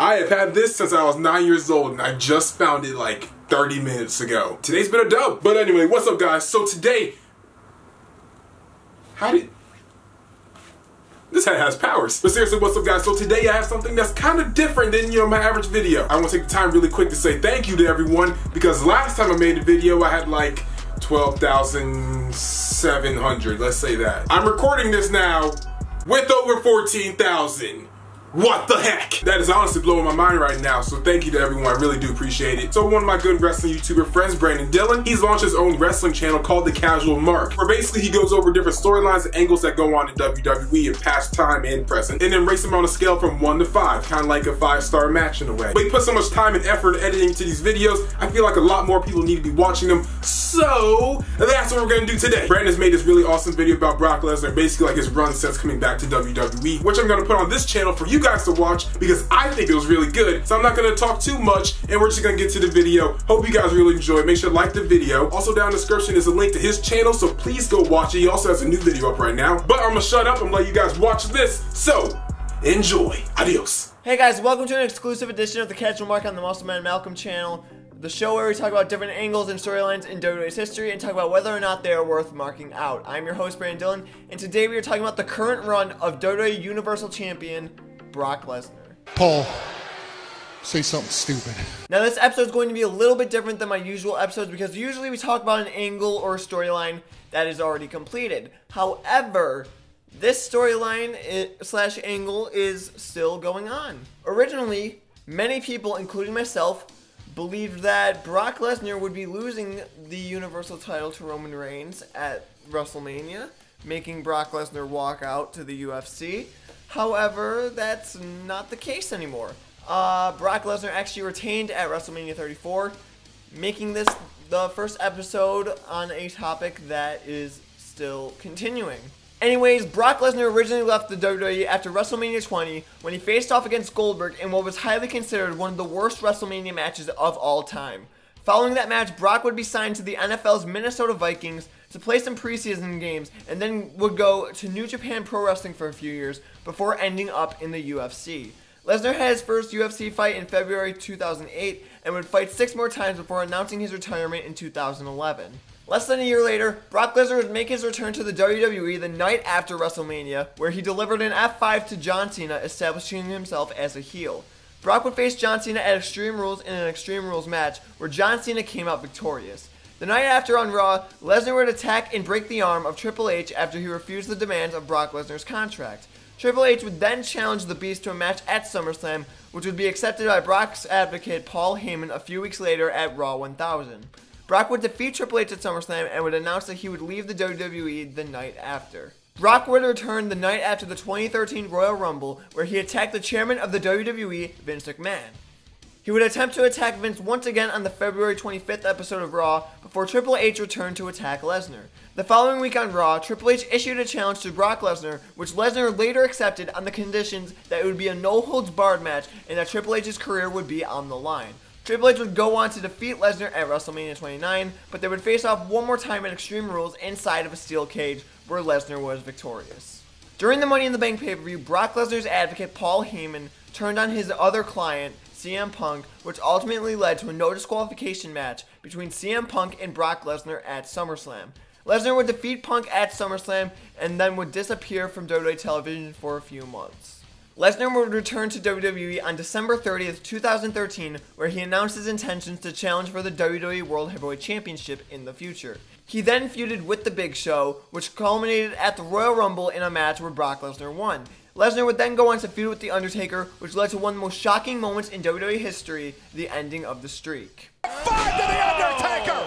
I have had this since I was 9 years old, and I just found it like 30 minutes ago. Today's been a dub. But anyway, what's up guys? So today, this head has powers. But seriously, what's up guys? So today I have something that's kind of different than, my average video. I want to take the time really quick to say thank you to everyone, because last time I made a video I had like 12,700, let's say that. I'm recording this now with over 14,000. What the heck? That is honestly blowing my mind right now, so thank you to everyone, I really do appreciate it. So one of my good wrestling YouTuber friends, Brandon Dillon, he's launched his own wrestling channel called The Casual Mark, where basically he goes over different storylines and angles that go on in WWE in past, time, and present, and then rates them on a scale from 1 to 5, kind of like a 5-star match in a way. But he puts so much time and effort editing to these videos, I feel like a lot more people need to be watching them, so that's what we're gonna do today. Brandon's made this really awesome video about Brock Lesnar, basically like his run since coming back to WWE, which I'm gonna put on this channel for you guys to watch because I think it was really good. So I'm not gonna talk too much and we're just gonna get to the video. Hope you guys really enjoy it. Make sure to like the video. Also down in the description is a link to his channel, so please go watch it. He also has a new video up right now. But I'm gonna shut up and let you guys watch this. So enjoy. Adios. Hey guys, welcome to an exclusive edition of The Casual Mark on the MuscleManMalcolm channel. The show where we talk about different angles and storylines in WWE's history and talk about whether or not they are worth marking out. I'm your host, Brandon Dillon, and today we are talking about the current run of WWE Universal Champion, Brock Lesnar. Paul, say something stupid. Now this episode is going to be a little bit different than my usual episodes because usually we talk about an angle or a storyline that is already completed. However, this storyline slash angle is still going on. Originally, many people, including myself, believed that Brock Lesnar would be losing the Universal title to Roman Reigns at WrestleMania, making Brock Lesnar walk out to the UFC. However, that's not the case anymore. Brock Lesnar actually retained at WrestleMania 34, making this the first episode on a topic that is still continuing. Anyways, Brock Lesnar originally left the WWE after WrestleMania 20 when he faced off against Goldberg in what was highly considered one of the worst WrestleMania matches of all time. Following that match, Brock would be signed to the NFL's Minnesota Vikings to play some preseason games and then would go to New Japan Pro Wrestling for a few years before ending up in the UFC. Lesnar had his first UFC fight in February 2008 and would fight 6 more times before announcing his retirement in 2011. Less than a year later, Brock Lesnar would make his return to the WWE the night after WrestleMania, where he delivered an F5 to John Cena, establishing himself as a heel. Brock would face John Cena at Extreme Rules in an Extreme Rules match, where John Cena came out victorious. The night after on Raw, Lesnar would attack and break the arm of Triple H after he refused the demands of Brock Lesnar's contract. Triple H would then challenge the Beast to a match at SummerSlam, which would be accepted by Brock's advocate Paul Heyman a few weeks later at Raw 1000. Brock would defeat Triple H at SummerSlam and would announce that he would leave the WWE the night after. Brock would return the night after the 2013 Royal Rumble, where he attacked the chairman of the WWE, Vince McMahon. He would attempt to attack Vince once again on the February 25th episode of Raw, before Triple H returned to attack Lesnar. The following week on Raw, Triple H issued a challenge to Brock Lesnar, which Lesnar later accepted on the conditions that it would be a no-holds-barred match and that Triple H's career would be on the line. Triple H would go on to defeat Lesnar at WrestleMania 29, but they would face off one more time at Extreme Rules inside of a steel cage, where Lesnar was victorious. During the Money in the Bank pay-per-view, Brock Lesnar's advocate Paul Heyman turned on his other client, CM Punk, which ultimately led to a no disqualification match between CM Punk and Brock Lesnar at SummerSlam. Lesnar would defeat Punk at SummerSlam and then would disappear from WWE television for a few months. Lesnar would return to WWE on December 30th, 2013, where he announced his intentions to challenge for the WWE World Heavyweight Championship in the future. He then feuded with The Big Show, which culminated at the Royal Rumble in a match where Brock Lesnar won. Lesnar would then go on to feud with The Undertaker, which led to one of the most shocking moments in WWE history, the ending of the streak. 5 to The Undertaker!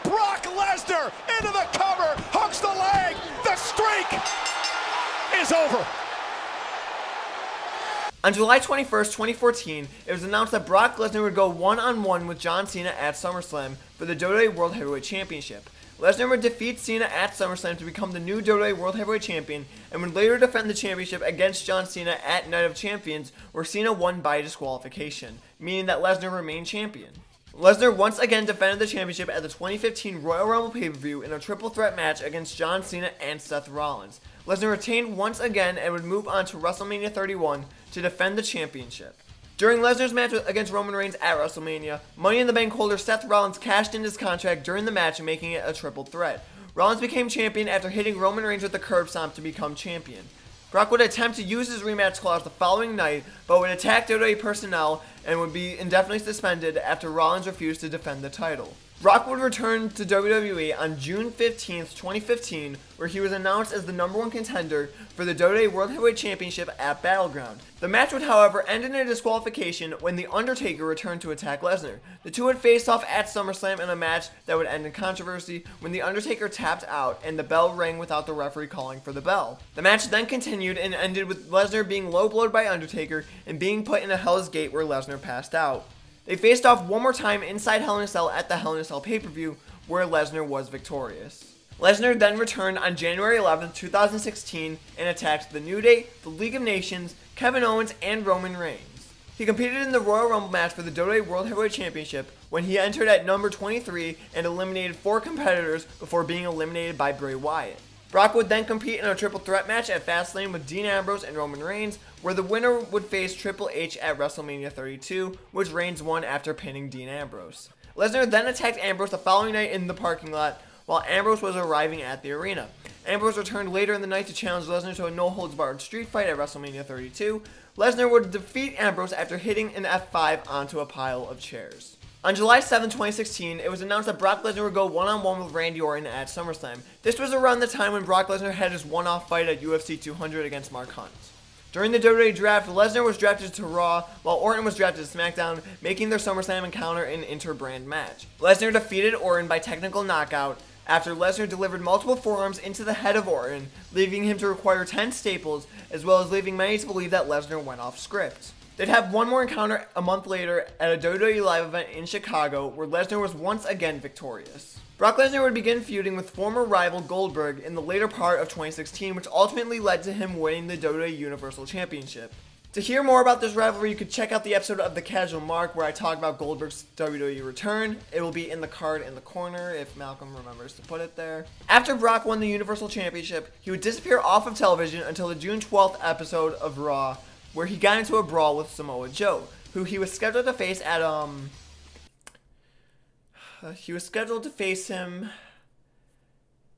Brock Lesnar into the cover, hooks the leg, the streak is over. On July 21st, 2014, it was announced that Brock Lesnar would go one-on-one with John Cena at SummerSlam for the WWE World Heavyweight Championship. Lesnar would defeat Cena at SummerSlam to become the new WWE World Heavyweight Champion and would later defend the championship against John Cena at Night of Champions, where Cena won by disqualification, meaning that Lesnar remained champion. Lesnar once again defended the championship at the 2015 Royal Rumble pay-per-view in a triple threat match against John Cena and Seth Rollins. Lesnar retained once again and would move on to WrestleMania 31 to defend the championship. During Lesnar's match against Roman Reigns at WrestleMania, Money in the Bank holder Seth Rollins cashed in his contract during the match, making it a triple threat. Rollins became champion after hitting Roman Reigns with the curb stomp to become champion. Brock would attempt to use his rematch clause the following night, but would attack WWE personnel and would be indefinitely suspended after Rollins refused to defend the title. Brock would return to WWE on June 15, 2015, where he was announced as the #1 contender for the WWE World Heavyweight Championship at Battleground. The match would, however, end in a disqualification when The Undertaker returned to attack Lesnar. The two would face off at SummerSlam in a match that would end in controversy when The Undertaker tapped out and the bell rang without the referee calling for the bell. The match then continued and ended with Lesnar being low-blowed by Undertaker and being put in a Hell's Gate where Lesnar passed out. They faced off one more time inside Hell in a Cell at the Hell in a Cell pay-per-view, where Lesnar was victorious. Lesnar then returned on January 11, 2016, and attacked The New Day, the League of Nations, Kevin Owens, and Roman Reigns. He competed in the Royal Rumble match for the WWE World Heavyweight Championship when he entered at number 23 and eliminated 4 competitors before being eliminated by Bray Wyatt. Brock would then compete in a triple threat match at Fastlane with Dean Ambrose and Roman Reigns, where the winner would face Triple H at WrestleMania 32, which Reigns won after pinning Dean Ambrose. Lesnar then attacked Ambrose the following night in the parking lot while Ambrose was arriving at the arena. Ambrose returned later in the night to challenge Lesnar to a no-holds-barred street fight at WrestleMania 32. Lesnar would defeat Ambrose after hitting an F5 onto a pile of chairs. On July 7, 2016, it was announced that Brock Lesnar would go one-on-one with Randy Orton at SummerSlam. This was around the time when Brock Lesnar had his one-off fight at UFC 200 against Mark Hunt. During the WWE draft, Lesnar was drafted to Raw, while Orton was drafted to SmackDown, making their SummerSlam encounter an inter-brand match. Lesnar defeated Orton by technical knockout after Lesnar delivered multiple forearms into the head of Orton, leaving him to require 10 staples, as well as leaving many to believe that Lesnar went off script. They'd have one more encounter a month later at a WWE Live event in Chicago, where Lesnar was once again victorious. Brock Lesnar would begin feuding with former rival Goldberg in the later part of 2016, which ultimately led to him winning the WWE Universal Championship. To hear more about this rivalry, you could check out the episode of The Casual Mark where I talk about Goldberg's WWE return. It will be in the card in the corner if Malcolm remembers to put it there. After Brock won the Universal Championship, he would disappear off of television until the June 12th episode of Raw, where he got into a brawl with Samoa Joe, who he was scheduled to face at, him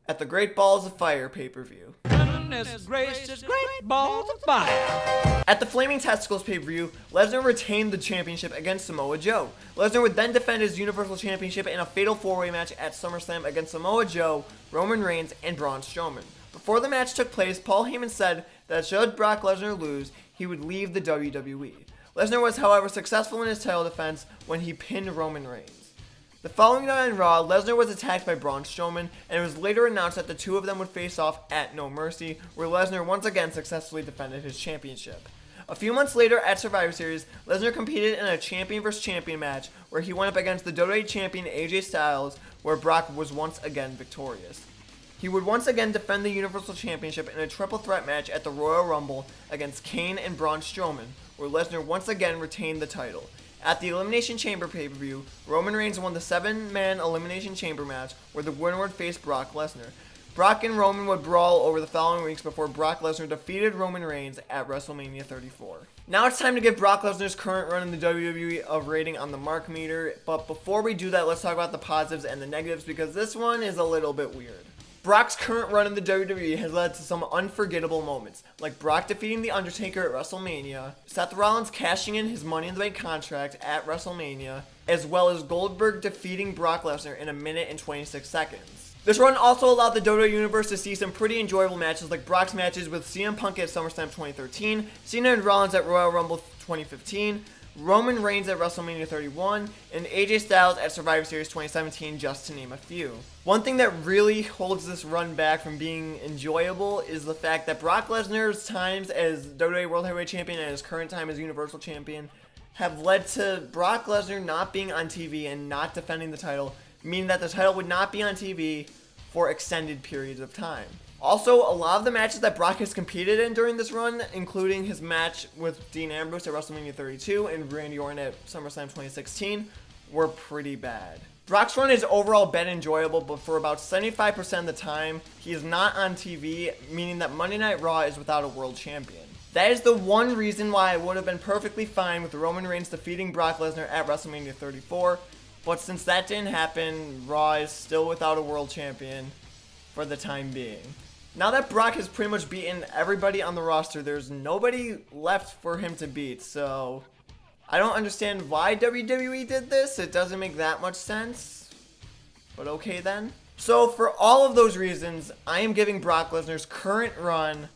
at the Great Balls of Fire pay-per-view. Goodness gracious, great balls of fire. At the Flaming Testicles pay-per-view, Lesnar retained the championship against Samoa Joe. Lesnar would then defend his Universal Championship in a fatal 4-way match at SummerSlam against Samoa Joe, Roman Reigns, and Braun Strowman. Before the match took place, Paul Heyman said that should Brock Lesnar lose, he would leave the WWE. Lesnar was, however, successful in his title defense when he pinned Roman Reigns. The following night on Raw, Lesnar was attacked by Braun Strowman, and it was later announced that the two of them would face off at No Mercy, where Lesnar once again successfully defended his championship. A few months later at Survivor Series, Lesnar competed in a champion vs. champion match, where he went up against the WWE champion AJ Styles, where Brock was once again victorious. He would once again defend the Universal Championship in a triple threat match at the Royal Rumble against Kane and Braun Strowman, where Lesnar once again retained the title. At the Elimination Chamber pay-per-view, Roman Reigns won the 7-man Elimination Chamber match, where the winner would face Brock Lesnar. Brock and Roman would brawl over the following weeks before Brock Lesnar defeated Roman Reigns at WrestleMania 34. Now it's time to give Brock Lesnar's current run in the WWE a rating on the mark meter, but before we do that, let's talk about the positives and the negatives, because this one is a little bit weird. Brock's current run in the WWE has led to some unforgettable moments, like Brock defeating The Undertaker at WrestleMania, Seth Rollins cashing in his Money in the Bank contract at WrestleMania, as well as Goldberg defeating Brock Lesnar in 1 minute and 26 seconds. This run also allowed the WWE Universe to see some pretty enjoyable matches, like Brock's matches with CM Punk at SummerSlam 2013, Cena and Rollins at Royal Rumble 2015, Roman Reigns at WrestleMania 31, and AJ Styles at Survivor Series 2017, just to name a few. One thing that really holds this run back from being enjoyable is the fact that Brock Lesnar's times as WWE World Heavyweight Champion and his current time as Universal Champion have led to Brock Lesnar not being on TV and not defending the title, meaning that the title would not be on TV for extended periods of time. Also, a lot of the matches that Brock has competed in during this run, including his match with Dean Ambrose at WrestleMania 32 and Randy Orton at SummerSlam 2016, were pretty bad. Brock's run has overall been enjoyable, but for about 75% of the time, he is not on TV, meaning that Monday Night Raw is without a world champion. That is the one reason why I would have been perfectly fine with Roman Reigns defeating Brock Lesnar at WrestleMania 34. But since that didn't happen, Raw is still without a world champion for the time being. Now that Brock has pretty much beaten everybody on the roster, there's nobody left for him to beat. So I don't understand why WWE did this. It doesn't make that much sense. But okay then. So for all of those reasons, I am giving Brock Lesnar's current run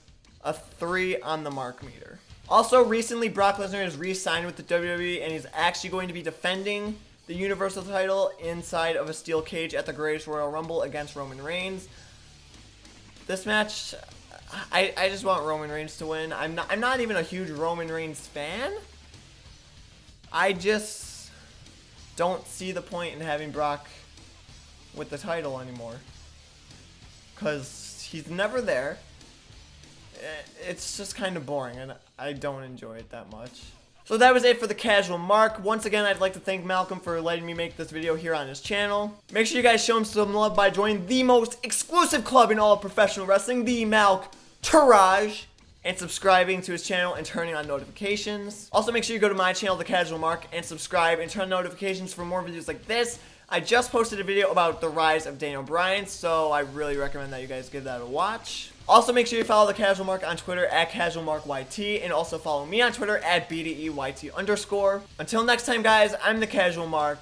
a 3 on the mark meter. Also, recently Brock Lesnar has re-signed with the WWE and he's actually going to be defending the Universal title inside of a steel cage at the Greatest Royal Rumble against Roman Reigns. This match, I just want Roman Reigns to win. I'm not even a huge Roman Reigns fan. I just don't see the point in having Brock with the title anymore, because he's never there. It's just kind of boring and I don't enjoy it that much. So that was it for the casual Mark. Once again, I'd like to thank Malcolm for letting me make this video here on his channel. Make sure you guys show him some love by joining the most exclusive club in all of professional wrestling, the Malk-Tourage, and subscribing to his channel and turning on notifications. Also, make sure you go to my channel, The Casual Mark, and subscribe and turn on notifications for more videos like this. I just posted a video about the rise of Daniel Bryan, so I really recommend that you guys give that a watch. Also, make sure you follow The Casual Mark on Twitter at CasualMarkYT, and also follow me on Twitter at BDEYT_. Until next time, guys, I'm The Casual Mark,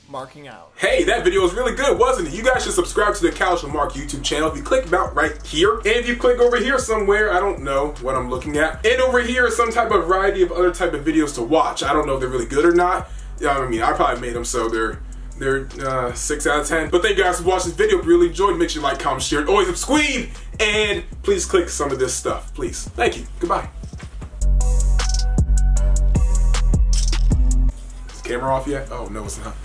marking out. Hey, that video was really good, wasn't it? You guys should subscribe to the Casual Mark YouTube channel. If you click about right here, and if you click over here somewhere, I don't know what I'm looking at, and over here is some type of variety of other type of videos to watch. I don't know if they're really good or not. I mean, I probably made them so they're 6 out of 10. But thank you guys for watching this video. If you really enjoyed, make sure you like, comment, share, and always subscribe. And please click some of this stuff, please. Thank you. Goodbye. Is the camera off yet? Oh, no, it's not.